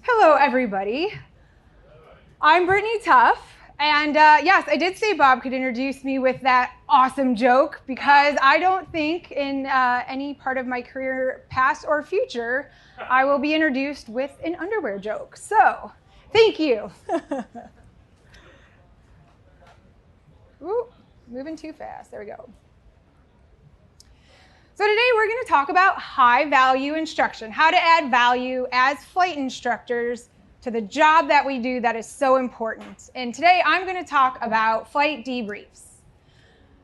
Hello, everybody. I'm Brittney Tough, and yes, I did say Bob could introduce me with that awesome joke because I don't think in any part of my career, past or future, I will be introduced with an underwear joke. So, thank you. Ooh, moving too fast. There we go. So today we're going to talk about high-value instruction, how to add value as flight instructors to the job that we do that is so important. And today I'm going to talk about flight debriefs.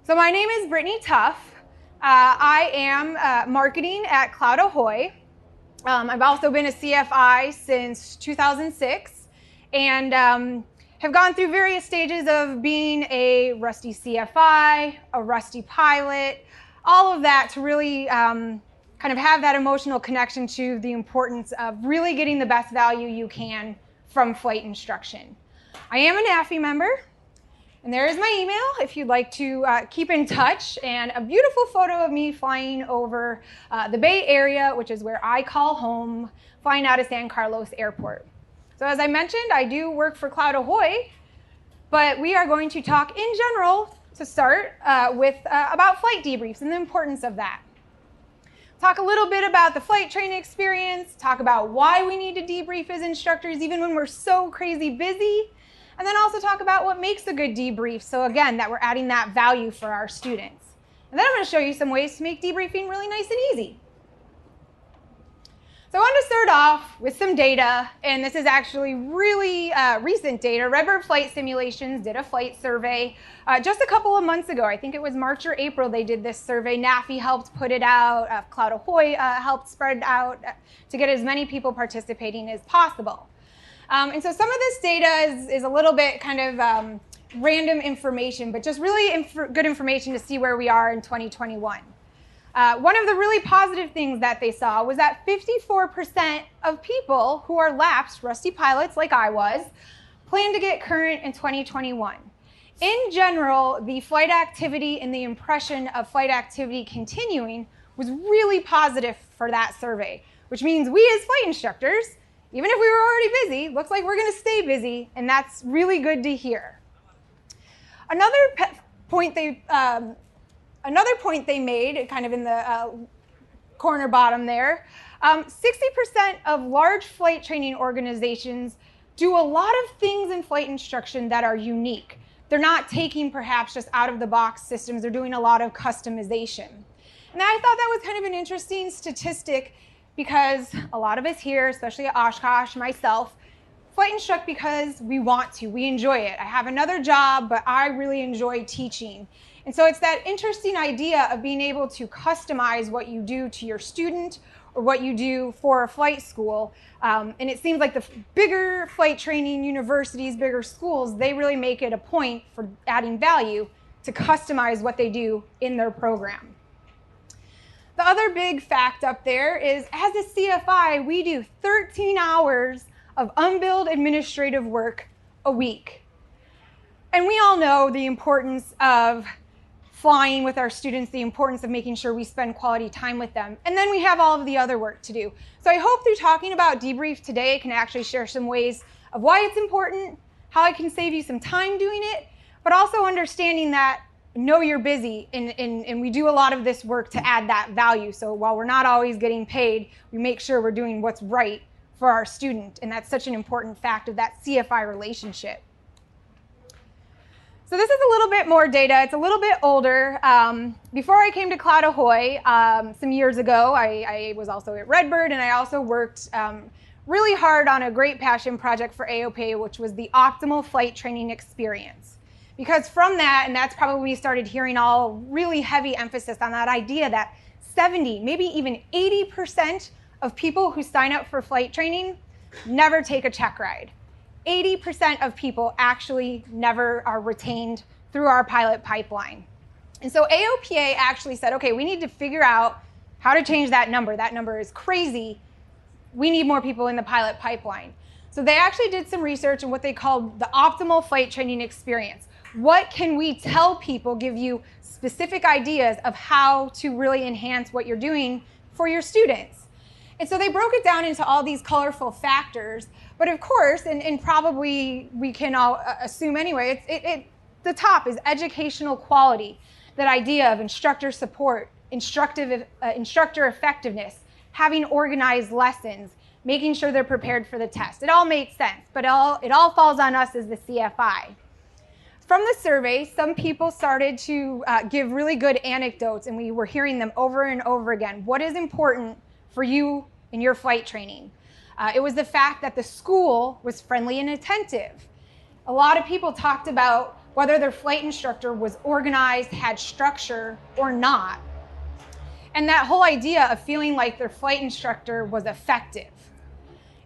So my name is Brittney Tough. I am marketing at CloudAhoy. I've also been a CFI since 2006 and have gone through various stages of being a rusty CFI, a rusty pilot, all of that to really kind of have that emotional connection to the importance of really getting the best value you can from flight instruction. I am a NAFI member, and there is my email if you'd like to keep in touch, and a beautiful photo of me flying over the Bay Area, which is where I call home, flying out of San Carlos Airport. So as I mentioned, I do work for CloudAhoy, but we are going to talk in general to start with about flight debriefs and the importance of that. Talk a little bit about the flight training experience, talk about why we need to debrief as instructors even when we're so crazy busy, and then also talk about what makes a good debrief, so again, that we're adding that value for our students. And then I'm going to show you some ways to make debriefing really nice and easy. So I wanted to start off with some data, and this is actually really recent data. Redbird Flight Simulations did a flight survey just a couple of months ago. I think it was March or April they did this survey. NAFI helped put it out. CloudAhoy helped spread it out to get as many people participating as possible. And so some of this data is a little bit kind of random information, but just really good information to see where we are in 2021. One of the really positive things that they saw was that 54% of people who are lapsed rusty pilots, like I was, plan to get current in 2021. In general, the flight activity and the impression of flight activity continuing was really positive for that survey, which means we as flight instructors, even if we were already busy, looks like we're going to stay busy, and that's really good to hear. Another point they made, kind of in the corner bottom there, 60% of large flight training organizations do a lot of things in flight instruction that are unique. They're not taking perhaps just out-of-the-box systems. They're doing a lot of customization. And I thought that was kind of an interesting statistic because a lot of us here, especially at Oshkosh, myself, flight instruct because we want to. We enjoy it. I have another job, but I really enjoy teaching. And so it's that interesting idea of being able to customize what you do to your student or what you do for a flight school. And it seems like the bigger flight training universities, bigger schools, they really make it a point for adding value to customize what they do in their program. The other big fact up there is as a CFI, we do 13 hours of unbilled administrative work a week. And we all know the importance of flying with our students, the importance of making sure we spend quality time with them. And then we have all of the other work to do. So I hope through talking about debrief today, I can actually share some ways of why it's important, how I can save you some time doing it, but also understanding that know you're busy and we do a lot of this work to add that value. So while we're not always getting paid, we make sure we're doing what's right for our student. And that's such an important fact of that CFI relationship. So this is a little bit more data. It's a little bit older. Before I came to CloudAhoy some years ago, I was also at Redbird, and I also worked really hard on a great passion project for AOPA, which was the optimal flight training experience. Because from that, and that's probably when we started hearing all really heavy emphasis on that idea that 70, maybe even 80% of people who sign up for flight training never take a check ride. 80% of people actually never are retained through our pilot pipeline. And so AOPA actually said, okay, we need to figure out how to change that number. That number is crazy. We need more people in the pilot pipeline. So they actually did some research on what they called the optimal flight training experience. What can we tell people, give you specific ideas of how to really enhance what you're doing for your students? And so they broke it down into all these colorful factors. But of course, and probably we can all assume anyway, the top is educational quality, that idea of instructor support, instructor effectiveness, having organized lessons, making sure they're prepared for the test. It all makes sense, but it all falls on us as the CFI. From the survey, some people started to give really good anecdotes, and we were hearing them over and over again. What is important for you in your flight training? It was the fact that the school was friendly and attentive. A lot of people talked about whether their flight instructor was organized, had structure, or not. And that whole idea of feeling like their flight instructor was effective.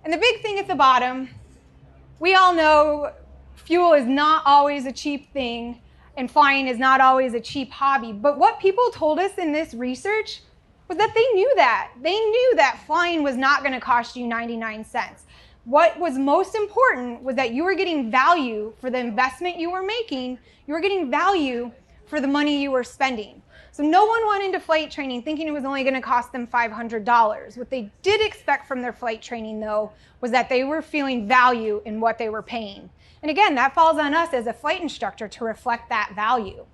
And the big thing at the bottom, we all know fuel is not always a cheap thing, and flying is not always a cheap hobby. But what people told us in this research was that they knew that. They knew that flying was not going to cost you 99 cents. What was most important was that you were getting value for the investment you were making. You were getting value for the money you were spending. So no one went into flight training thinking it was only going to cost them $500. What they did expect from their flight training, though, was that they were feeling value in what they were paying. And again, that falls on us as a flight instructor to reflect that value.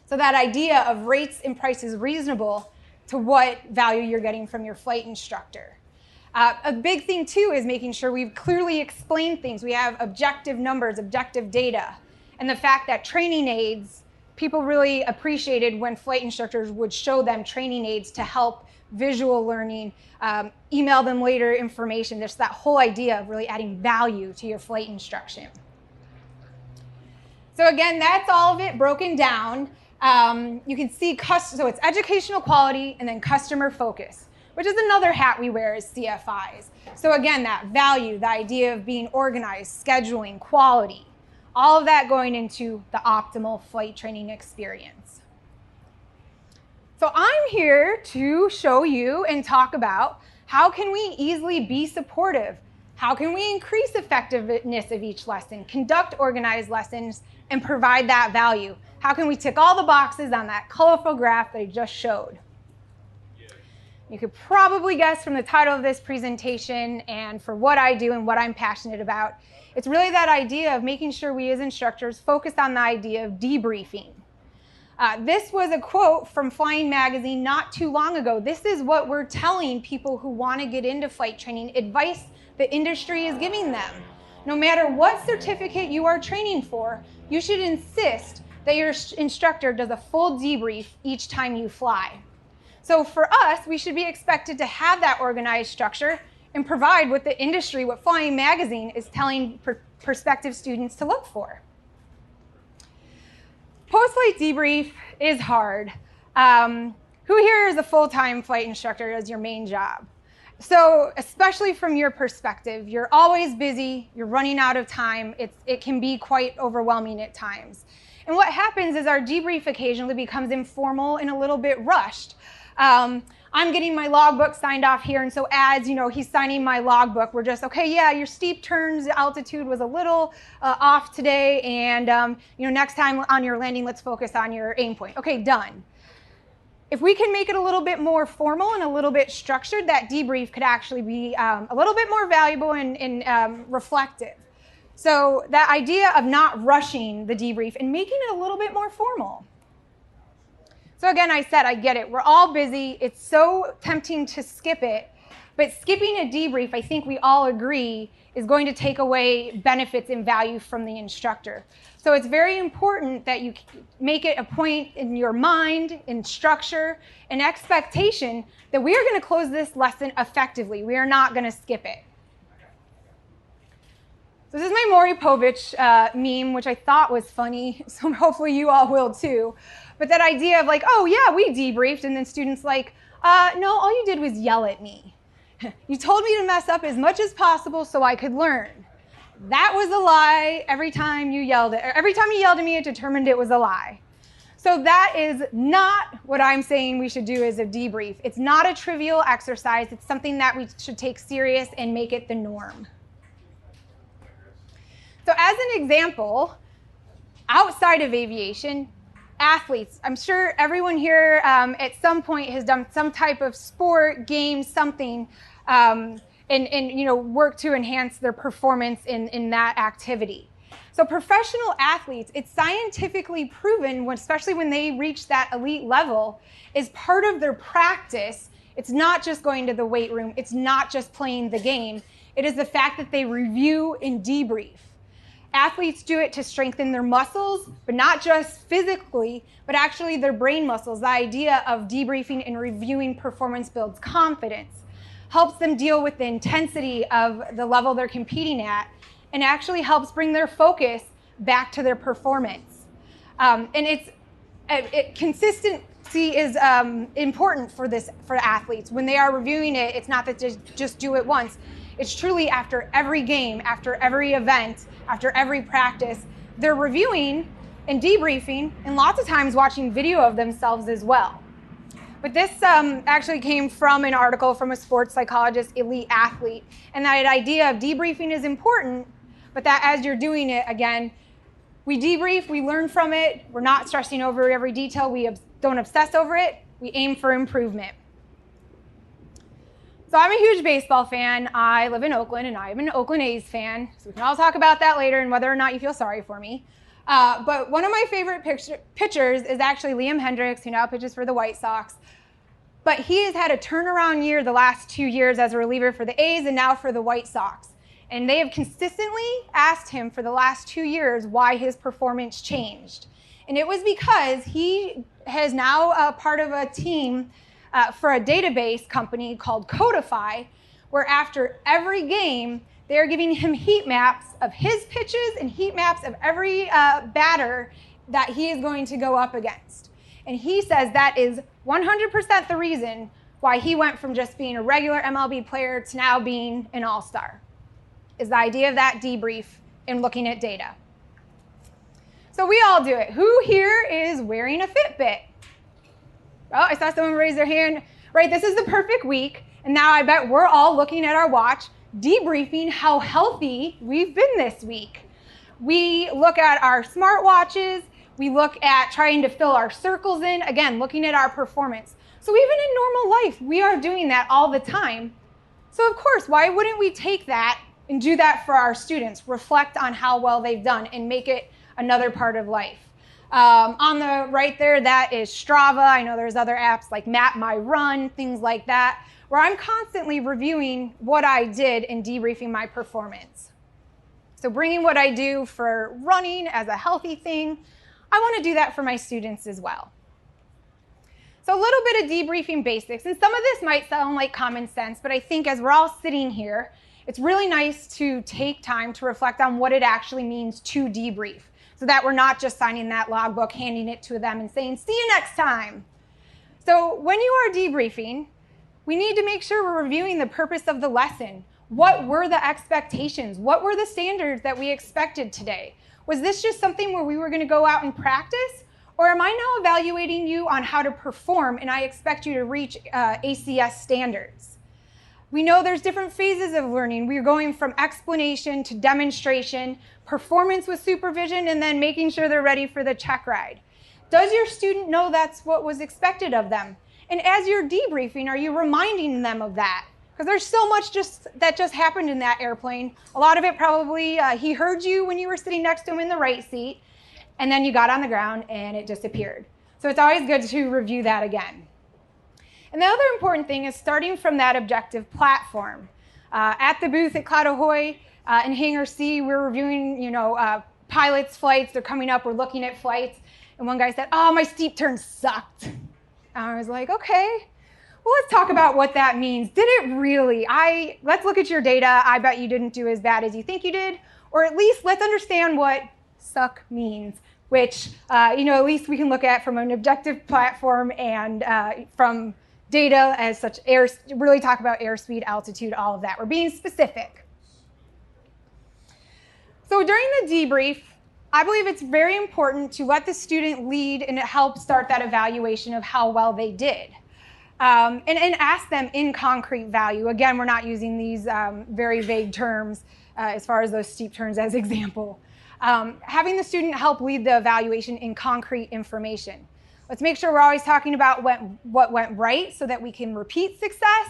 So that idea of rates and prices reasonable to what value you're getting from your flight instructor. A big thing, too, is making sure we've clearly explained things. We have objective numbers, objective data. And the fact that training aids, people really appreciated when flight instructors would show them training aids to help visual learning, email them later information. There's that whole idea of really adding value to your flight instruction. So again, that's all of it broken down. You can see, so it's educational quality and then customer focus, which is another hat we wear as CFIs. So again, that value, the idea of being organized, scheduling, quality, all of that going into the optimal flight training experience. So I'm here to show you and talk about how can we easily be supportive? How can we increase effectiveness of each lesson, conduct organized lessons, and provide that value? How can we tick all the boxes on that colorful graph that I just showed? You could probably guess from the title of this presentation and for what I do and what I'm passionate about, it's really that idea of making sure we as instructors focus on the idea of debriefing. This was a quote from Flying Magazine not too long ago. This is what we're telling people who want to get into flight training, advice the industry is giving them. No matter what certificate you are training for, you should insist that your instructor does a full debrief each time you fly. So for us, we should be expected to have that organized structure and provide what the industry, what Flying Magazine is telling prospective students to look for. Post-flight debrief is hard. Who here is a full-time flight instructor as your main job? So especially from your perspective, you're always busy, you're running out of time, it can be quite overwhelming at times. And what happens is our debrief occasionally becomes informal and a little bit rushed. I'm getting my logbook signed off here, and so as he's signing my logbook, we're just, okay, yeah, your steep turns altitude was a little off today, and next time on your landing, let's focus on your aim point. Okay, done. If we can make it a little bit more formal and a little bit structured, that debrief could actually be a little bit more valuable and reflective. So that idea of not rushing the debrief and making it a little bit more formal. So again, I said, I get it. We're all busy. It's so tempting to skip it. But skipping a debrief, I think we all agree, is going to take away benefits and value from the instructor. So it's very important that you make it a point in your mind, in structure, and expectation that we are going to close this lesson effectively. We are not going to skip it. So this is my Maury Povich meme, which I thought was funny, so hopefully you all will too. But that idea of like, oh yeah, we debriefed, and then students like, no, all you did was yell at me. You told me to mess up as much as possible so I could learn. That was a lie. Every time you yelled at me, it determined it was a lie. So that is not what I'm saying we should do as a debrief. It's not a trivial exercise. It's something that we should take serious and make it the norm. So as an example, outside of aviation, Athletes. I'm sure everyone here at some point has done some type of sport, game, something, and work to enhance their performance in that activity. So professional athletes, it's scientifically proven, especially when they reach that elite level, is part of their practice. It's not just going to the weight room. It's not just playing the game. It is the fact that they review and debrief. Athletes do it to strengthen their muscles, but not just physically, but actually their brain muscles. The idea of debriefing and reviewing performance builds confidence, helps them deal with the intensity of the level they're competing at, and actually helps bring their focus back to their performance. Consistency is important for athletes. When they are reviewing it, it's not that they just do it once. It's truly after every game, after every event, after every practice, they're reviewing and debriefing, and lots of times watching video of themselves as well. But this actually came from an article from a sports psychologist, elite athlete, and that idea of debriefing is important, but that as you're doing it, again, we debrief, we learn from it, we're not stressing over every detail, we don't obsess over it, we aim for improvement. So I'm a huge baseball fan. I live in Oakland, and I'm an Oakland A's fan, so we can all talk about that later and whether or not you feel sorry for me. But one of my favorite pitchers is actually Liam Hendriks, who now pitches for the White Sox. But he has had a turnaround year the last 2 years as a reliever for the A's and now for the White Sox. And they have consistently asked him for the last 2 years why his performance changed. And it was because he is now a part of a team for a database company called Codify, where after every game, they're giving him heat maps of his pitches and heat maps of every batter that he is going to go up against. And he says that is 100% the reason why he went from just being a regular MLB player to now being an all-star, is the idea of that debrief and looking at data. So we all do it. Who here is wearing a FitBit? Oh, I saw someone raise their hand. Right, this is the perfect week, and now I bet we're all looking at our watch, debriefing how healthy we've been this week. We look at our smartwatches, we look at trying to fill our circles in, again, looking at our performance. So even in normal life, we are doing that all the time. So of course, why wouldn't we take that and do that for our students, reflect on how well they've done and make it another part of life? On the right there, that is Strava. I know there's other apps like Map My Run, things like that, where I'm constantly reviewing what I did and debriefing my performance. So bringing what I do for running as a healthy thing, I want to do that for my students as well. So a little bit of debriefing basics, and some of this might sound like common sense, but I think as we're all sitting here, it's really nice to take time to reflect on what it actually means to debrief, so that we're not just signing that logbook, handing it to them and saying, see you next time. So when you are debriefing, we need to make sure we're reviewing the purpose of the lesson. What were the expectations? What were the standards that we expected today? Was this just something where we were going to go out and practice? Or am I now evaluating you on how to perform and I expect you to reach ACS standards? We know there's different phases of learning. We're going from explanation to demonstration, performance with supervision, and then making sure they're ready for the check ride. Does your student know that's what was expected of them? And as you're debriefing, are you reminding them of that? Because there's so much that just happened in that airplane. A lot of it probably, he heard you when you were sitting next to him in the right seat, and then you got on the ground and it disappeared. So it's always good to review that again. And the other important thing is starting from that objective platform. At the booth at CloudAhoy in Hangar C, we're reviewing, pilots' flights. They're coming up, we're looking at flights. And one guy said, oh, my steep turn sucked. And I was like, okay, well, let's talk about what that means. Did it really? Let's look at your data. I bet you didn't do as bad as you think you did. Or at least let's understand what suck means, which, at least we can look at from an objective platform and from data as such, really talk about airspeed, altitude, all of that. We're being specific. So during the debrief, I believe it's very important to let the student lead and it helps start that evaluation of how well they did. and ask them in concrete value. Again, we're not using these very vague terms as far as those steep turns as example. Having the student help lead the evaluation in concrete information. Let's make sure we're always talking about what went right so that we can repeat success,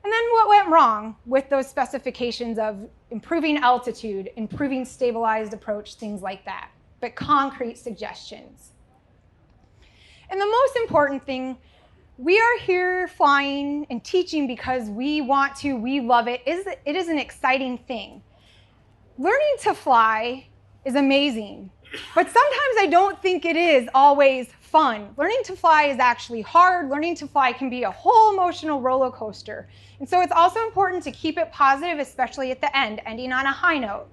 and then what went wrong with those specifications of improving altitude, improving stabilized approach, things like that, but concrete suggestions. And the most important thing, we are here flying and teaching because we want to, we love it. It is an exciting thing. Learning to fly is amazing, but sometimes I don't think it is always fun. Learning to fly is actually hard. Learning to fly can be a whole emotional roller coaster. And so it's also important to keep it positive, especially at the end, ending on a high note.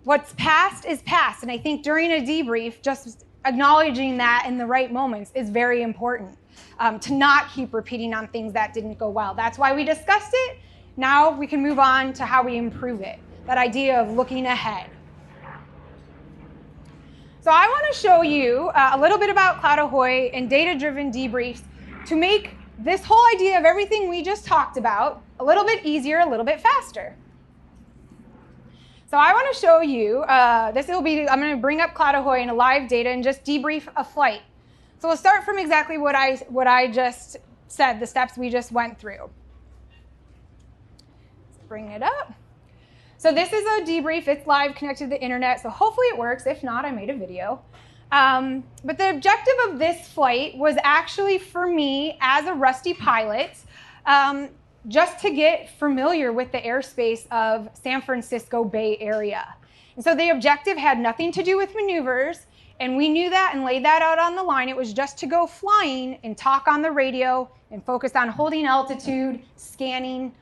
What's past is past, and I think during a debrief, just acknowledging that in the right moments is very important, to not keep repeating on things that didn't go well. That's why we discussed it. Now we can move on to how we improve it, that idea of looking ahead. So I want to show you a little bit about CloudAhoy and data-driven debriefs to make this whole idea of everything we just talked about a little bit easier, a little bit faster. So I want to show you, I'm going to bring up CloudAhoy in a live data and just debrief a flight. So we'll start from exactly what I just said, the steps we just went through. Let's bring it up. So this is a debrief. It's live, connected to the internet, so hopefully it works. If not, I made a video. But the objective of this flight was actually for me as a rusty pilot, just to get familiar with the airspace of San Francisco Bay Area. And so the objective had nothing to do with maneuvers, and we knew that and laid that out on the line. It was just to go flying and talk on the radio and focus on holding altitude, scanning,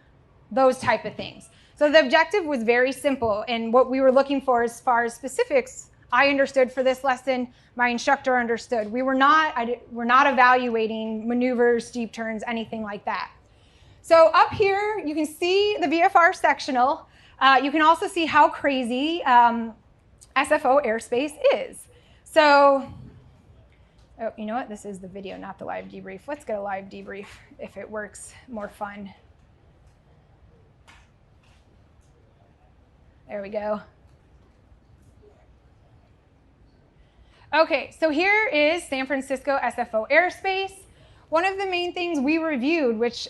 those type of things. So the objective was very simple, and what we were looking for as far as specifics, I understood for this lesson, my instructor understood. We're not evaluating maneuvers, steep turns, anything like that. So up here, you can see the VFR sectional. You can also see how crazy SFO Airspace is. So, oh, you know what? This is the video, not the live debrief. Let's get a live debrief if it works more fun. There we go. Okay, so here is San Francisco SFO Airspace. One of the main things we reviewed, which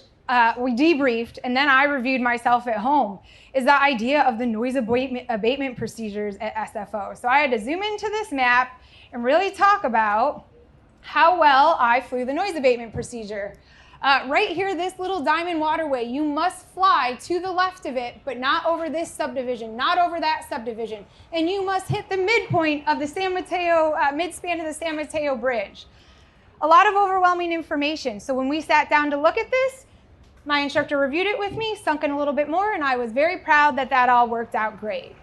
we debriefed, and then I reviewed myself at home, is the idea of the noise abatement procedures at SFO. So I had to zoom into this map and really talk about how well I flew the noise abatement procedure. Right here, this little diamond waterway, you must fly to the left of it, but not over this subdivision, not over that subdivision. And you must hit the midpoint of the San Mateo, midspan of the San Mateo Bridge. A lot of overwhelming information. So when we sat down to look at this, my instructor reviewed it with me, sunk in a little bit more, and I was very proud that that all worked out great.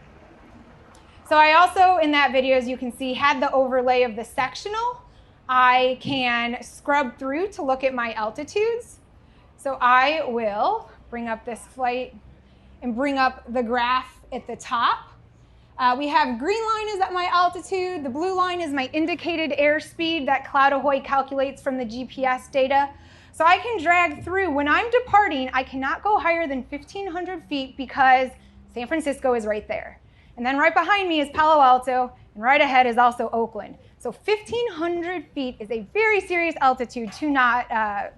So I also, in that video, as you can see, had the overlay of the sectional. I can scrub through to look at my altitudes. So I will bring up this flight and bring up the graph at the top. We have green line is at my altitude. The blue line is my indicated airspeed that CloudAhoy calculates from the GPS data. So I can drag through. When I'm departing, I cannot go higher than 1,500 feet because San Francisco is right there. And then right behind me is Palo Alto, and right ahead is also Oakland. So 1,500 feet is a very serious altitude to not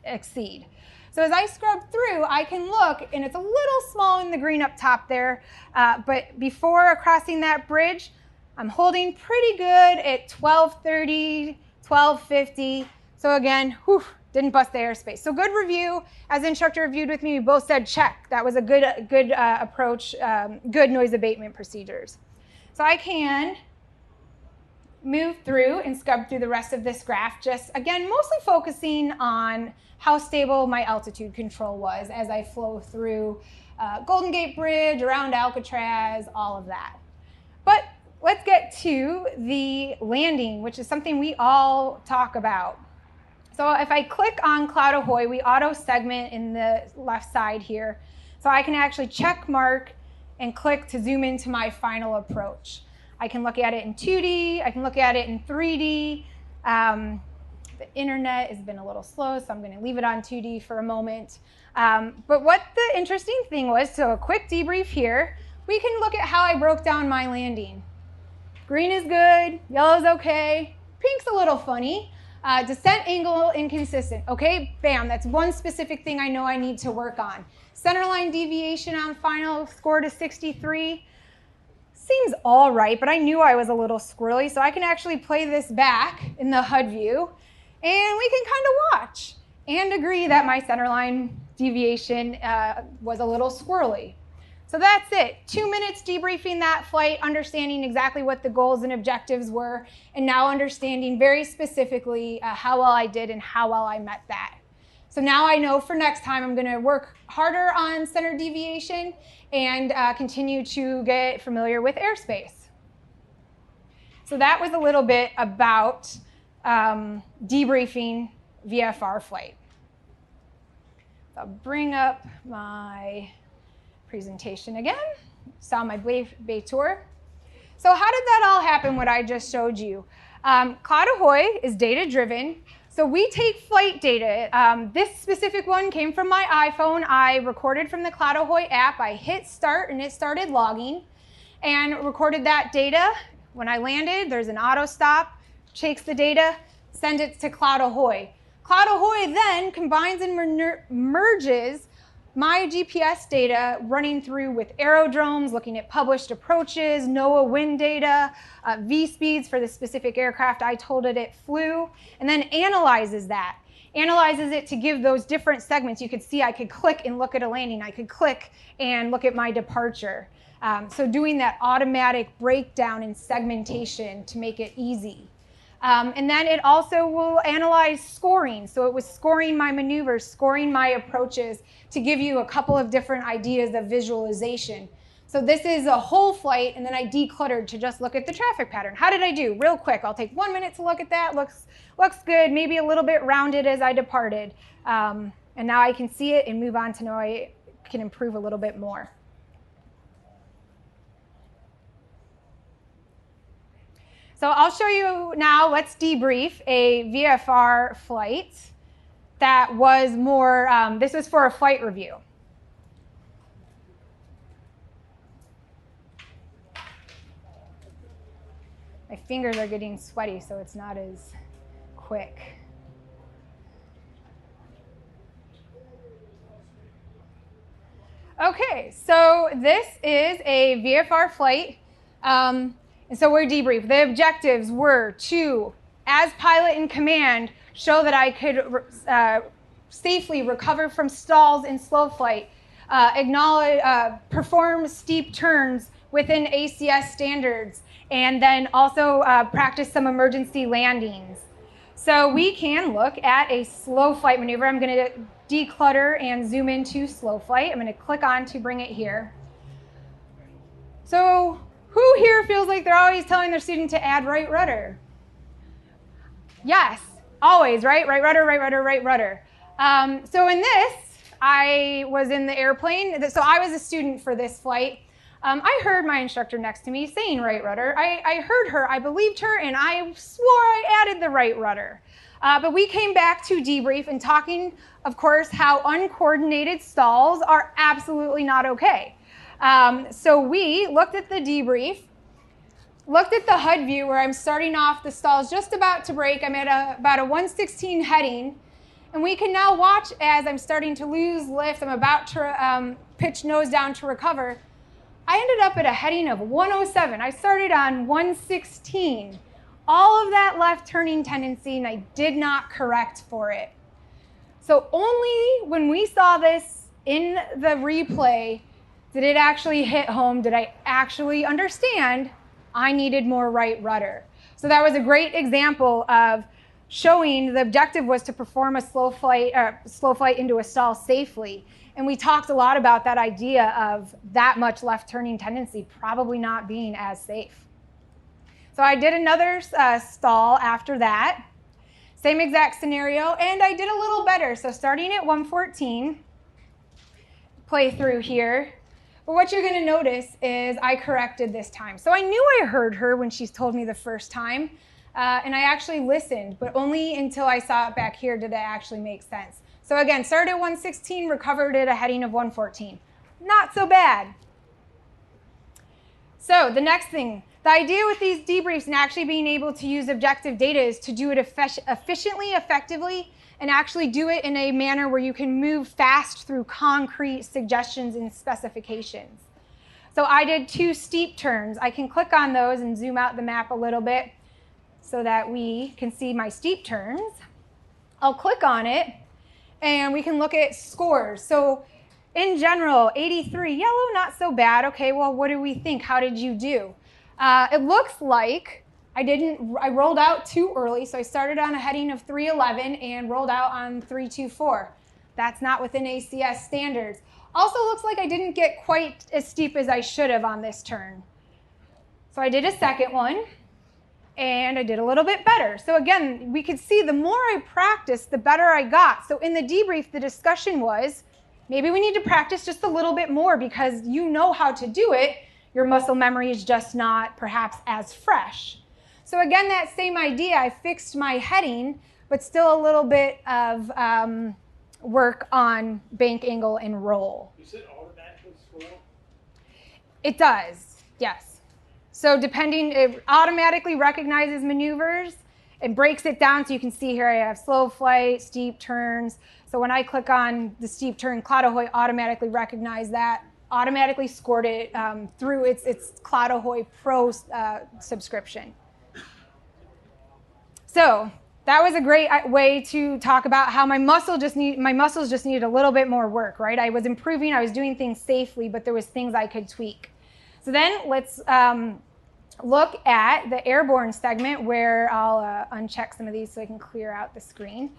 exceed. So as I scrub through, I can look, and it's a little small in the green up top there, but before crossing that bridge, I'm holding pretty good at 1230, 1250. So again, whew, didn't bust the airspace. So good review. As the instructor reviewed with me, we both said check. That was a good approach, good noise abatement procedures. So I can move through and scrub through the rest of this graph, just again, mostly focusing on how stable my altitude control was as I flow through Golden Gate Bridge, around Alcatraz, all of that. But let's get to the landing, which is something we all talk about. So if I click on CloudAhoy, we auto segment in the left side here. So I can actually check mark and click to zoom into my final approach. I can look at it in 2D, I can look at it in 3D. The internet has been a little slow, so I'm going to leave it on 2D for a moment. But what the interesting thing was, so a quick debrief here, we can look at how I broke down my landing. Green is good, yellow is okay, pink's a little funny. Descent angle inconsistent. Okay, bam, that's one specific thing I know I need to work on. Centerline deviation on final score to 63. Seems all right, but I knew I was a little squirrely, so I can actually play this back in the HUD view, and we can kind of watch and agree that my centerline deviation was a little squirrely. So that's it. 2 minutes debriefing that flight, understanding exactly what the goals and objectives were, and now understanding very specifically how well I did and how well I met that. So now I know for next time I'm going to work harder on center deviation and continue to get familiar with airspace. So that was a little bit about debriefing VFR flight. So I'll bring up my presentation again. Saw my Bay tour. So how did that all happen, what I just showed you? CloudAhoy is data-driven. So we take flight data. This specific one came from my iPhone. I recorded from the CloudAhoy app. I hit start and it started logging and recorded that data. When I landed, there's an auto stop, takes the data, sends it to CloudAhoy. CloudAhoy then combines and merges my GPS data running through with aerodromes, looking at published approaches, NOAA wind data, V-speeds for the specific aircraft I told it flew, and then analyzes that. Analyzes it to give those different segments. You could see I could click and look at a landing. I could click and look at my departure. So doing that automatic breakdown and segmentation to make it easy. And then it also will analyze scoring. So it was scoring my maneuvers, scoring my approaches to give you a couple of different ideas of visualization. So this is a whole flight, and then I decluttered to just look at the traffic pattern. How did I do? Real quick, I'll take 1 minute to look at that. Looks good, maybe a little bit rounded as I departed. And now I can see it and move on to know I can improve a little bit more. So I'll show you now, let's debrief a VFR flight that was more, this was for a flight review. My fingers are getting sweaty, so it's not as quick. Okay, so this is a VFR flight. And so we're debrief. The objectives were to, as pilot in command, show that I could safely recover from stalls in slow flight, perform steep turns within ACS standards, and then also practice some emergency landings. So we can look at a slow flight maneuver. I'm going to declutter and zoom into slow flight. I'm going to click on to bring it here. So who here feels like they're always telling their student to add right rudder? Yes, always, right? Right rudder, right rudder, right rudder. So in this, I was in the airplane. So I was a student for this flight. I heard my instructor next to me saying right rudder. I heard her, I believed her, and I swore I added the right rudder. But we came back to debrief and talking, of course, how uncoordinated stalls are absolutely not okay. So we looked at the debrief, looked at the HUD view where I'm starting off, the stall's just about to break. I'm at about a 116 heading, and we can now watch as I'm starting to lose lift. I'm about to pitch nose down to recover. I ended up at a heading of 107. I started on 116. All of that left turning tendency, and I did not correct for it. So only when we saw this in the replay did it actually hit home, did I actually understand I needed more right rudder. So that was a great example of showing the objective was to perform a slow flight into a stall safely. And we talked a lot about that idea of that much left turning tendency probably not being as safe. So I did another stall after that, same exact scenario, and I did a little better. So starting at 114, play through here. But what you're going to notice is I corrected this time. So I knew I heard her when she told me the first time. and I actually listened, but only until I saw it back here did it actually make sense. So again, started at 116, recovered at a heading of 114. Not so bad. So the next thing, the idea with these debriefs and actually being able to use objective data is to do it efficiently, effectively, and actually do it in a manner where you can move fast through concrete suggestions and specifications. So I did 2 steep turns. I can click on those and zoom out the map a little bit so that we can see my steep turns. I'll click on it and we can look at scores. So in general, 83, yellow, not so bad. Okay, well, what do we think? How did you do? It looks like I rolled out too early, so I started on a heading of 311 and rolled out on 324. That's not within ACS standards. Also looks like I didn't get quite as steep as I should have on this turn. So I did a second one, and I did a little bit better. So again, we could see the more I practiced, the better I got. So in the debrief, the discussion was, maybe we need to practice just a little bit more because you know how to do it. Your muscle memory is just not perhaps as fresh. So again, that same idea, I fixed my heading, but still a little bit of work on bank angle and roll. You said automatically score? It does, yes. So depending, it automatically recognizes maneuvers and breaks it down. So you can see here I have slow flight, steep turns. So when I click on the steep turn, CloudAhoy automatically recognized that, automatically scored it through its CloudAhoy Pro subscription. So that was a great way to talk about how my muscles just needed a little bit more work, right? I was improving, I was doing things safely, but there was things I could tweak. So then let's look at the Airborne segment where I'll uncheck some of these so I can clear out the screen,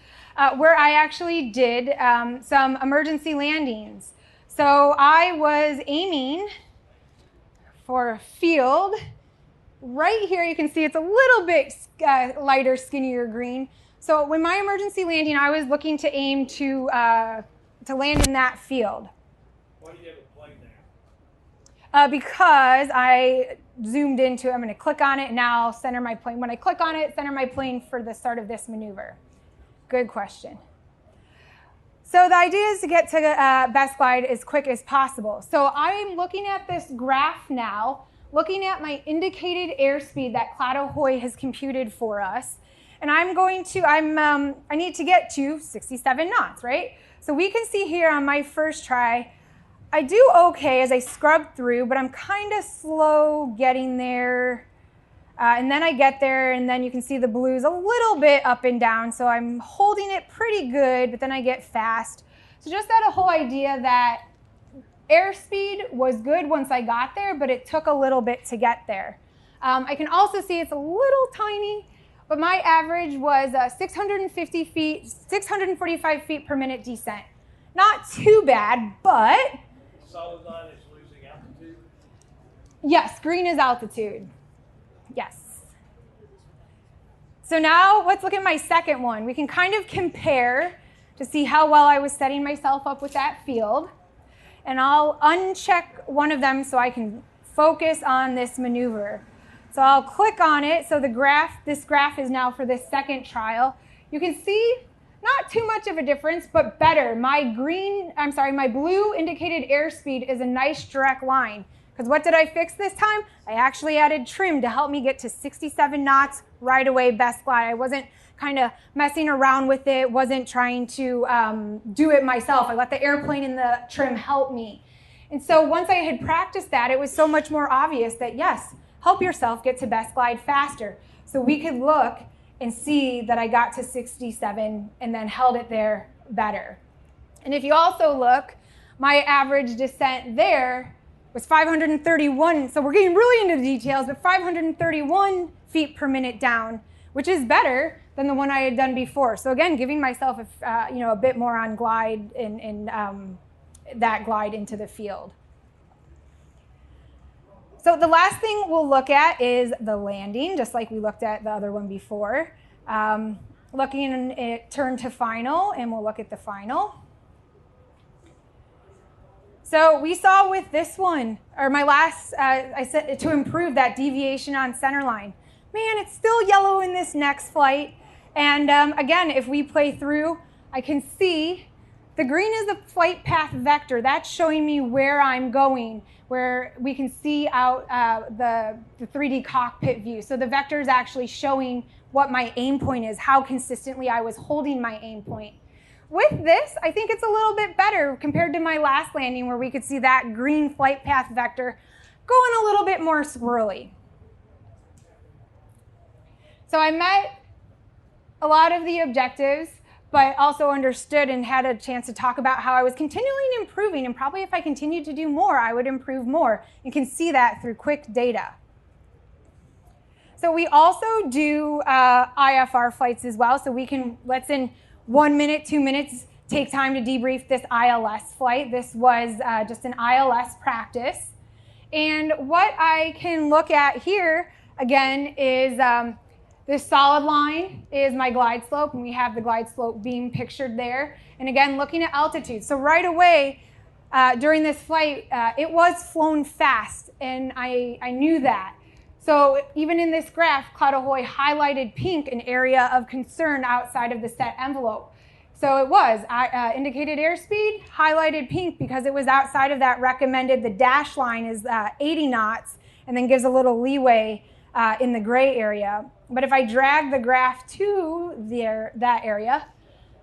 where I actually did some emergency landings. So I was aiming for a field. Right here you can see it's a little bit lighter, skinnier green. So when my emergency landing, I was looking to aim to land in that field. Why do you have a plane there? Because I zoomed into it. I'm going to click on it and now center my plane. When I click on it, center my plane for the start of this maneuver. Good question. So the idea is to get to best glide as quick as possible. So I'm looking at this graph now, looking at my indicated airspeed that CloudAhoy has computed for us. And I need to get to 67 knots, right? So we can see here on my first try, I do okay as I scrub through, but I'm kind of slow getting there. And then I get there, and then you can see the blues a little bit up and down. So I'm holding it pretty good, but then I get fast. So just that whole idea that airspeed was good once I got there, but it took a little bit to get there. I can also see it's a little tiny, but my average was 645 feet per minute descent. Not too bad, but... Solid line is losing altitude? Yes, green is altitude. Yes. So now let's look at my second one. We can kind of compare to see how well I was setting myself up with that field. And I'll uncheck one of them so I can focus on this maneuver. So I'll click on it. So this graph is now for this second trial. You can see not too much of a difference, but better. My blue indicated airspeed is a nice direct line. Because what did I fix this time? I actually added trim to help me get to 67 knots right away, best glide. I wasn't kind of messing around with it, wasn't trying to do it myself. I let the airplane and the trim help me. And so once I had practiced that, it was so much more obvious that yes, help yourself get to best glide faster. So we could look and see that I got to 67 and then held it there better. And if you also look, my average descent there was 531. So we're getting really into the details, but 531 feet per minute down, which is better than the one I had done before. So again, giving myself a bit more on glide and that glide into the field. So the last thing we'll look at is the landing, just like we looked at the other one before. Looking at turn to final, and we'll look at the final. So we saw with this one, or my last, I said to improve that deviation on center line. man, it's still yellow in this next flight. And again, if we play through, I can see the green is the flight path vector. That's showing me where I'm going, where we can see out the 3D cockpit view. So the vector is actually showing what my aim point is, how consistently I was holding my aim point. With this, I think it's a little bit better compared to my last landing where we could see that green flight path vector going a little bit more swirly. So I met a lot of the objectives, but also understood and had a chance to talk about how I was continually improving, and probably if I continued to do more, I would improve more, and can see that through quick data. So we also do IFR flights as well, so we can, let's in 1 minute, 2 minutes, take time to debrief this ILS flight. This was just an ILS practice. And what I can look at here, again, is this solid line is my glide slope, and we have the glide slope beam pictured there. And again, looking at altitude. So right away, during this flight, it was flown fast, and I knew that. So even in this graph, CloudAhoy highlighted pink, an area of concern outside of the set envelope. So it was indicated airspeed, highlighted pink because it was outside of that recommended. The dash line is 80 knots and then gives a little leeway in the gray area. But if I drag the graph to that area,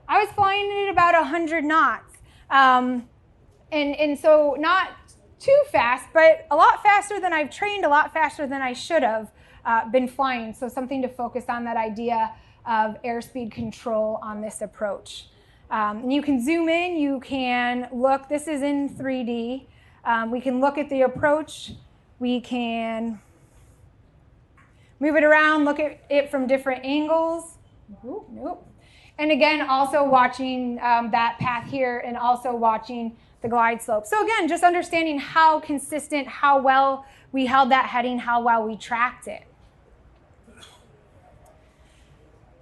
I was flying at about 100 knots. And so not too fast, but a lot faster than I've trained, a lot faster than I should have been flying. So something to focus on, that idea of airspeed control on this approach. And you can zoom in, you can look, this is in 3D. We can look at the approach, we can move it around, look at it from different angles. Ooh, nope. And again, also watching that path here, and also watching the glide slope. So again, just understanding how consistent, how well we held that heading, how well we tracked it.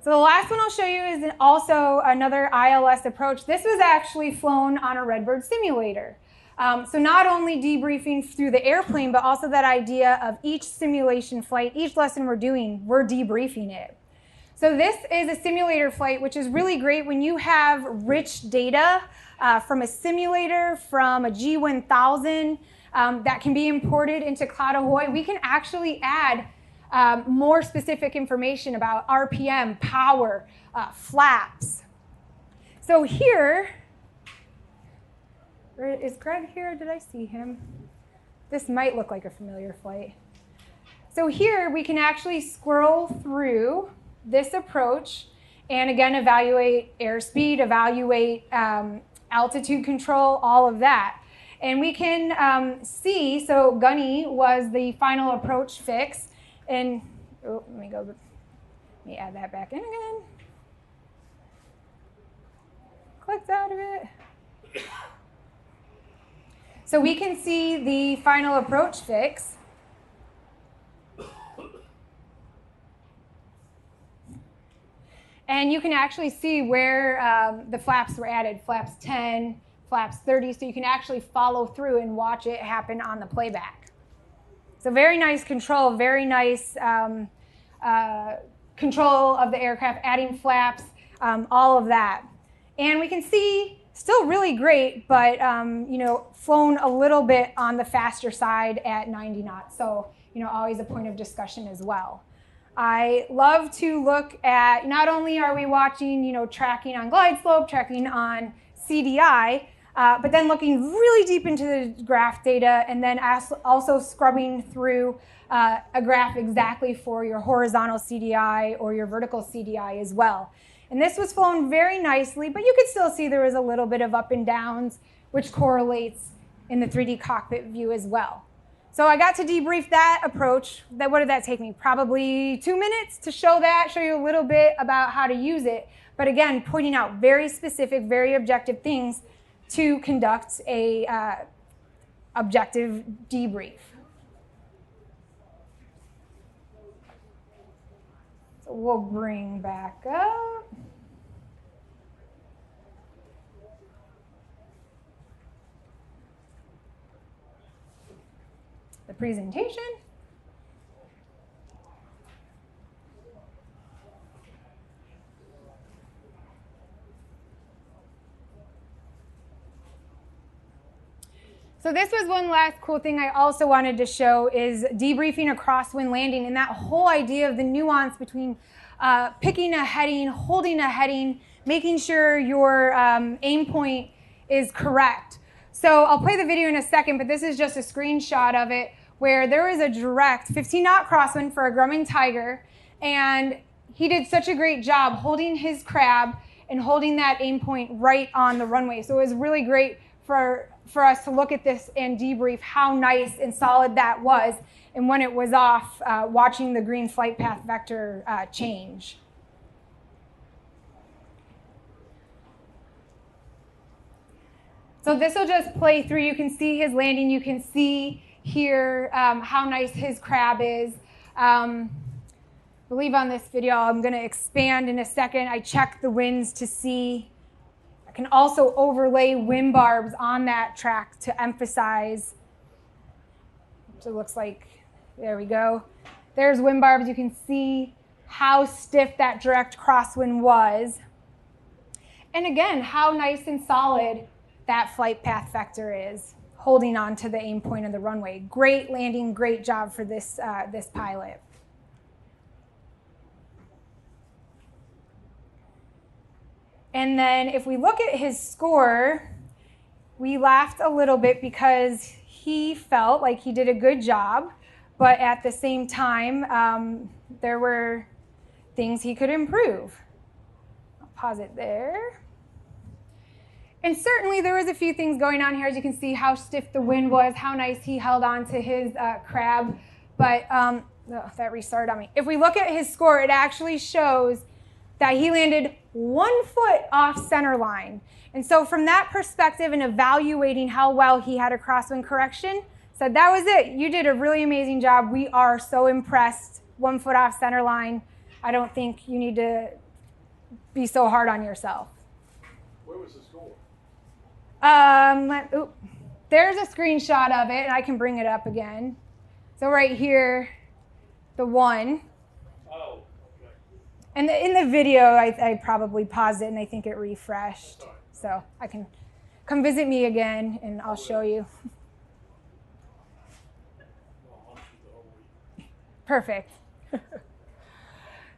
So the last one I'll show you is also another ILS approach. This was actually flown on a Redbird simulator. So not only debriefing through the airplane, but also that idea of each simulation flight, each lesson we're doing, we're debriefing it. So this is a simulator flight, which is really great when you have rich data from a simulator, from a G1000 that can be imported into CloudAhoy. We can actually add more specific information about RPM, power, flaps. So here, is Greg here? Did I see him? This might look like a familiar flight. So here we can actually scroll through this approach and again evaluate airspeed, evaluate altitude control, all of that. And we can see, so Gunny was the final approach fix. And oh, let me add that back in again. Clicked out of it. So we can see the final approach fix. And you can actually see where the flaps were added, flaps 10, flaps 30, so you can actually follow through and watch it happen on the playback. So very nice control, very nice control of the aircraft, adding flaps, all of that. And we can see still really great, but you know, flown a little bit on the faster side at 90 knots. So you know, always a point of discussion as well. I love to look at, not only are we watching, you know, tracking on glide slope, tracking on CDI, but then looking really deep into the graph data, and then also scrubbing through a graph exactly for your horizontal CDI or your vertical CDI as well. And this was flown very nicely, but you could still see there was a little bit of up and downs, which correlates in the 3D cockpit view as well. So I got to debrief that approach. What did that take me? Probably 2 minutes to show you a little bit about how to use it. But again, pointing out very specific, very objective things to conduct a objective debrief. So we'll bring back up. The presentation. So this was one last cool thing I also wanted to show is debriefing a crosswind landing, and that whole idea of the nuance between picking a heading, holding a heading, making sure your aim point is correct. So I'll play the video in a second, but this is just a screenshot of it where there was a direct 15-knot crosswind for a Grumman Tiger, and he did such a great job holding his crab and holding that aim point right on the runway. So it was really great for us to look at this and debrief how nice and solid that was, and when it was off, watching the green flight path vector change. So this will just play through. You can see his landing. You can see here how nice his crab is. I believe on this video, I'm going to expand in a second. I checked the winds to see. I can also overlay wind barbs on that track to emphasize. So it looks like, there we go. There's wind barbs. You can see how stiff that direct crosswind was. And again, how nice and solid that flight path vector is, holding on to the aim point of the runway. Great landing, great job for this, this pilot. And then if we look at his score, we laughed a little bit because he felt like he did a good job, but at the same time, there were things he could improve. I'll pause it there. And certainly there was a few things going on here. As you can see how stiff the wind was, how nice he held on to his crab, but oh, that restarted on me. If we look at his score, it actually shows that he landed 1 foot off center line. And so from that perspective and evaluating how well he had a crosswind correction, said that was it. You did a really amazing job. We are so impressed. 1 foot off center line. I don't think you need to be so hard on yourself. Where was the score? There's a screenshot of it, and I can bring it up again. So right here, the 1. Oh. And in the video, I probably paused it, and I think it refreshed. So I can come visit me again, and I'll show you. Perfect.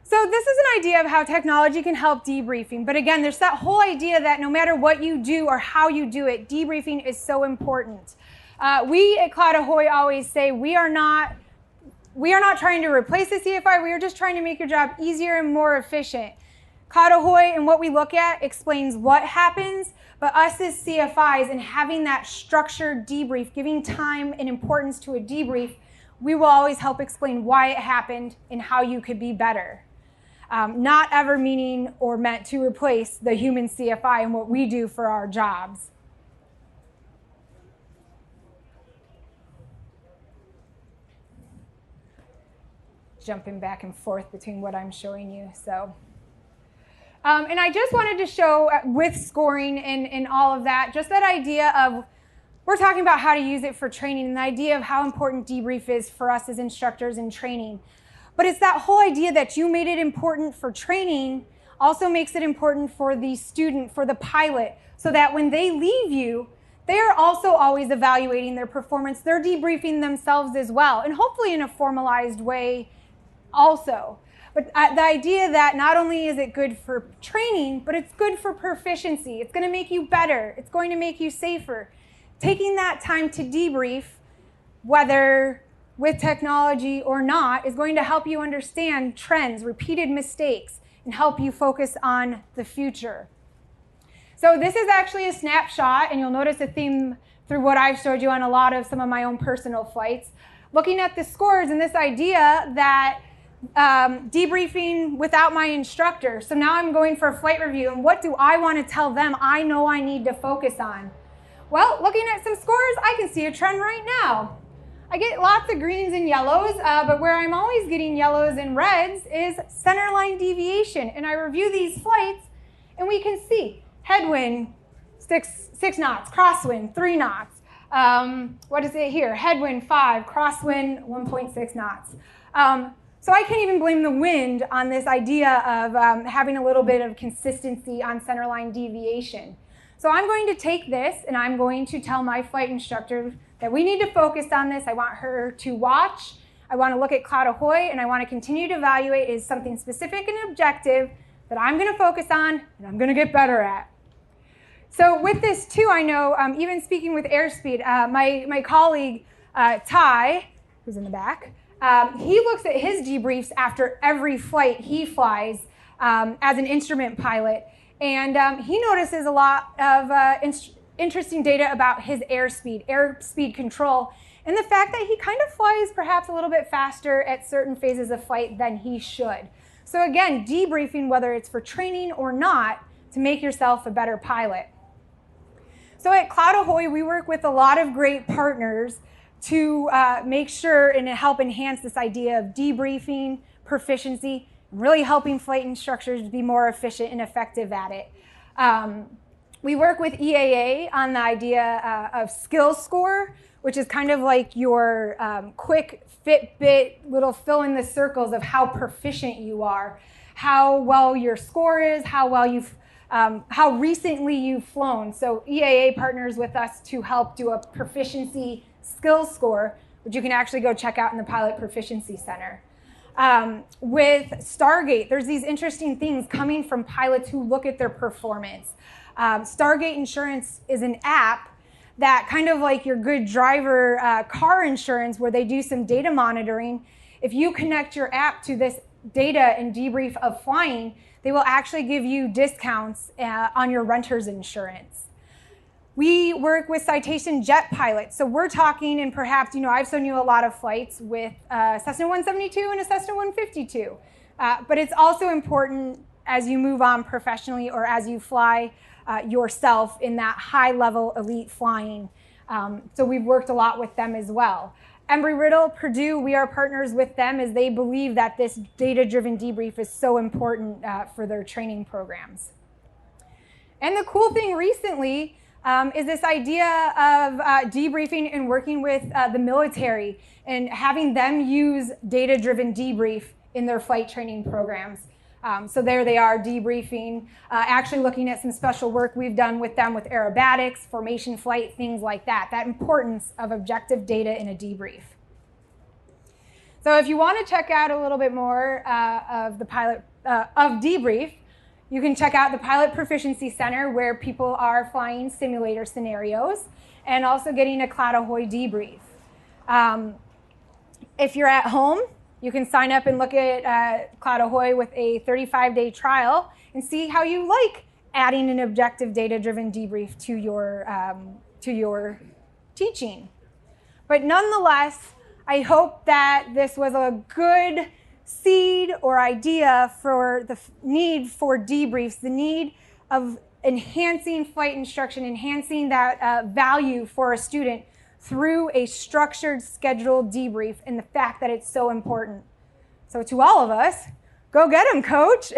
So this is an idea of how technology can help debriefing. But again, there's that whole idea that no matter what you do or how you do it, debriefing is so important. We at CloudAhoy always say we are not trying to replace the CFI. We are just trying to make your job easier and more efficient. CloudAhoy and what we look at explains what happens, but us as CFIs and having that structured debrief, giving time and importance to a debrief, we will always help explain why it happened and how you could be better. Not ever meaning or meant to replace the human CFI and what we do for our jobs. Jumping back and forth between what I'm showing you. So, and I just wanted to show with scoring and all of that, just that idea of, we're talking about how to use it for training and the idea of how important debrief is for us as instructors in training. But it's that whole idea that you made it important for training also makes it important for the student, for the pilot, so that when they leave you, they are also always evaluating their performance. They're debriefing themselves as well, and hopefully in a formalized way also. But the idea that not only is it good for training, but it's good for proficiency. It's going to make you better. It's going to make you safer. Taking that time to debrief, whether with technology or not, is going to help you understand trends, repeated mistakes, and help you focus on the future. So this is actually a snapshot, and you'll notice a theme through what I've showed you on a lot of some of my own personal flights. Looking at the scores and this idea that debriefing without my instructor. So now I'm going for a flight review, and what do I want to tell them I know I need to focus on? Well, looking at some scores, I can see a trend right now. I get lots of greens and yellows, but where I'm always getting yellows and reds is centerline deviation. And I review these flights, and we can see headwind 6 knots, crosswind 3 knots. What is it here? Headwind 5, crosswind 1.6 knots. So I can't even blame the wind on this idea of having a little bit of consistency on centerline deviation. So I'm going to take this and I'm going to tell my flight instructor that we need to focus on this. I want her to watch. I want to look at CloudAhoy, and I want to continue to evaluate is something specific and objective that I'm going to focus on and I'm going to get better at. So with this too, I know, even speaking with airspeed, my colleague, Ty, who's in the back, he looks at his debriefs after every flight he flies as an instrument pilot. And he notices a lot of interesting data about his airspeed control, and the fact that he kind of flies perhaps a little bit faster at certain phases of flight than he should. So again, debriefing, whether it's for training or not, to make yourself a better pilot. So at CloudAhoy, we work with a lot of great partners to make sure and help enhance this idea of debriefing, proficiency, really helping flight instructors be more efficient and effective at it. We work with EAA on the idea of skill score, which is kind of like your quick FitBit little fill in the circles of how proficient you are, how well your score is, how recently you've flown. So EAA partners with us to help do a proficiency skill score, which you can actually go check out in the Pilot Proficiency Center. With Stargate, there's these interesting things coming from pilots who look at their performance. Stargate Insurance is an app that, kind of like your good driver car insurance, where they do some data monitoring. If you connect your app to this data and debrief of flying, they will actually give you discounts on your renter's insurance. We work with Citation jet pilots. So we're talking, and perhaps, I've shown you a lot of flights with Cessna 172 and a Cessna 152. But it's also important as you move on professionally or as you fly yourself in that high-level elite flying. So we've worked a lot with them as well. Embry-Riddle, Purdue, we are partners with them as they believe that this data-driven debrief is so important for their training programs. And the cool thing recently is this idea of debriefing and working with the military and having them use data-driven debrief in their flight training programs. So there they are debriefing, actually looking at some special work we've done with them with aerobatics, formation flight, things like that importance of objective data in a debrief. So if you want to check out a little bit more of the pilot of debrief, you can check out the Pilot Proficiency Center, where people are flying simulator scenarios and also getting a CloudAhoy debrief. If you're at home, you can sign up and look at CloudAhoy with a 35-day trial and see how you like adding an objective data-driven debrief to your teaching. But nonetheless, I hope that this was a good seed or idea for the need for debriefs, the need of enhancing flight instruction, enhancing that value for a student through a structured, scheduled debrief, and the fact that it's so important. So to all of us, go get them, coach.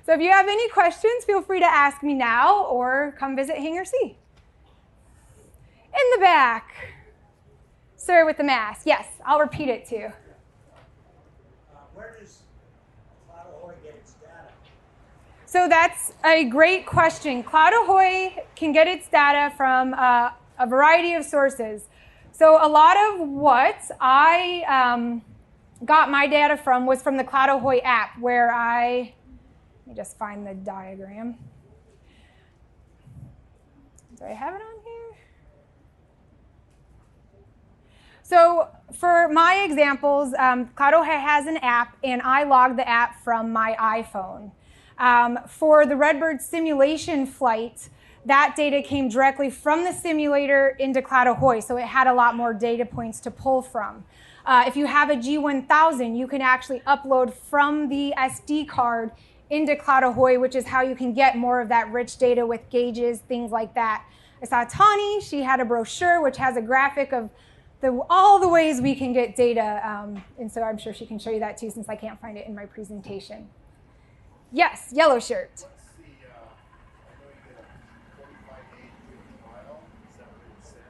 So if you have any questions, feel free to ask me now or come visit Hangar C. In the back. Sir with the mask. Yes, I'll repeat it too. Where does CloudAhoy get its data? So that's a great question. CloudAhoy can get its data from a variety of sources. So a lot of what I got my data from was from the CloudAhoy app, where let me just find the diagram. Do I have it on here? So for my examples, CloudAhoy has an app, and I log the app from my iPhone. For the Redbird simulation flight, that data came directly from the simulator into CloudAhoy, so it had a lot more data points to pull from. If you have a G1000, you can actually upload from the SD card into CloudAhoy, which is how you can get more of that rich data with gauges, things like that. I saw Tani, she had a brochure which has a graphic of all the ways we can get data, and so I'm sure she can show you that too, since I can't find it in my presentation. Yes, yellow shirt. What's the, I know you get a 45-day free trial, is that what it said?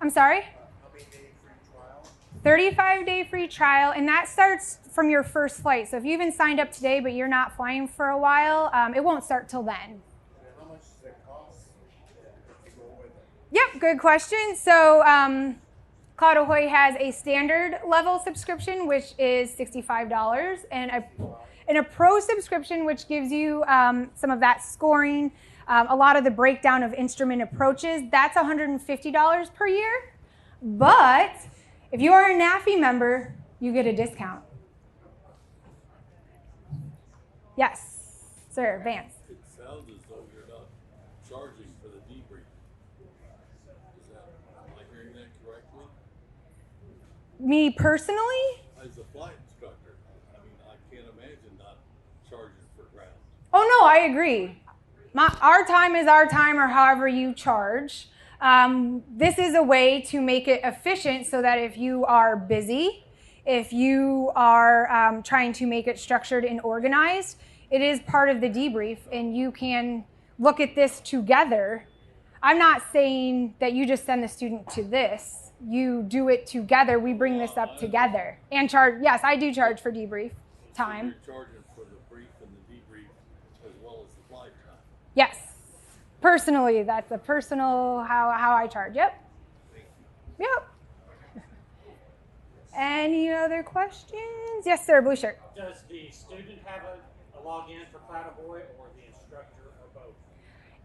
I'm sorry? How many day free trial? 35-day free trial, and that starts from your first flight. So if you even signed up today but you're not flying for a while, it won't start till then. And how much does it cost to go with it? Yep, good question. So CloudAhoy has a standard level subscription, which is $65, and a pro subscription, which gives you some of that scoring, a lot of the breakdown of instrument approaches. That's $150 per year. But if you are a NAFI member, you get a discount. Yes, sir, Vance. It sounds as though you're not charging for the debrief. Am I hearing that correctly? Me personally? As a flight instructor, I mean, I can't imagine not charging for ground. Oh no, I agree. Our time is our time, or however you charge. This is a way to make it efficient so that if you are busy, if you are trying to make it structured and organized, it is part of the debrief, and you can look at this together. I'm not saying that you just send the student to this. You do it together. We bring this up together and charge. Yes, I do charge for debrief time. So you're charging for the brief and the debrief as well as the flight time. Yes. Personally, that's a personal how I charge. Yep. Yep. Any other questions? Yes, sir, blue shirt. Does the student have a login for CloudAhoy, or the instructor, or both?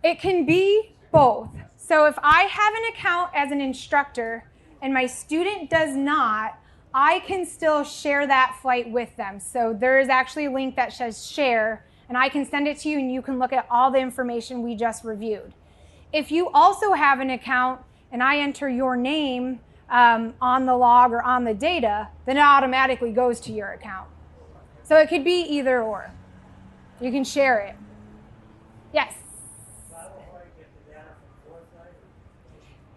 It can be both. So if I have an account as an instructor and my student does not, I can still share that flight with them. So there is actually a link that says share, and I can send it to you and you can look at all the information we just reviewed. If you also have an account and I enter your name on the log or on the data, then it automatically goes to your account. So it could be either or. You can share it. Yes?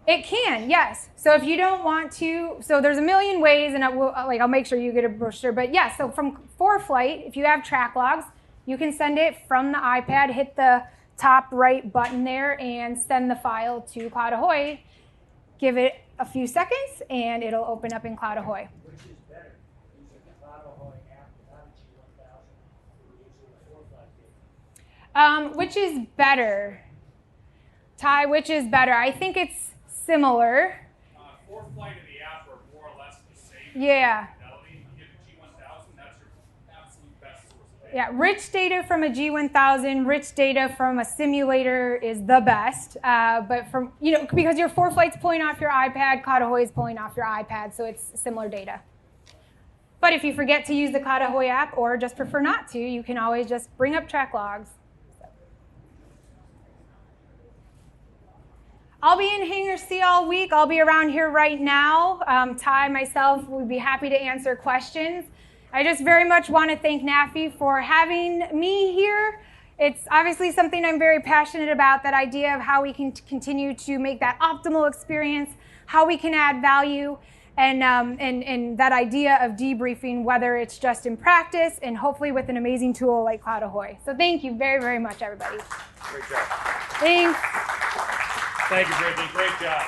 It can, yes. So if you don't want to, so there's a million ways, and I'll make sure you get a brochure. But yes, so for flight, if you have track logs, you can send it from the iPad, hit the top right button there, and send the file to CloudAhoy. Give it a few seconds, and it'll open up in CloudAhoy. Which is better, using the CloudAhoy app without a G1000, or using the for-flight data? Which is better? Ty, which is better? I think it's similar. For flight and the app are more or less the same. Yeah. Fidelity. You get a G1000, that's your absolute best source of data. Yeah, rich data from a G1000, rich data from a simulator is the best. But from, because your for flight's pulling off your iPad, CloudAhoy is pulling off your iPad, so it's similar data. But if you forget to use the CloudAhoy app or just prefer not to, you can always just bring up track logs. I'll be in Hangar C all week. I'll be around here right now. Ty, myself, would be happy to answer questions. I just very much want to thank NAFI for having me here. It's obviously something I'm very passionate about, that idea of how we can continue to make that optimal experience, how we can add value, and that idea of debriefing, whether it's just in practice and hopefully with an amazing tool like CloudAhoy. So thank you very, very much, everybody. Great job. Thanks. Thank you, Brittney. Great job.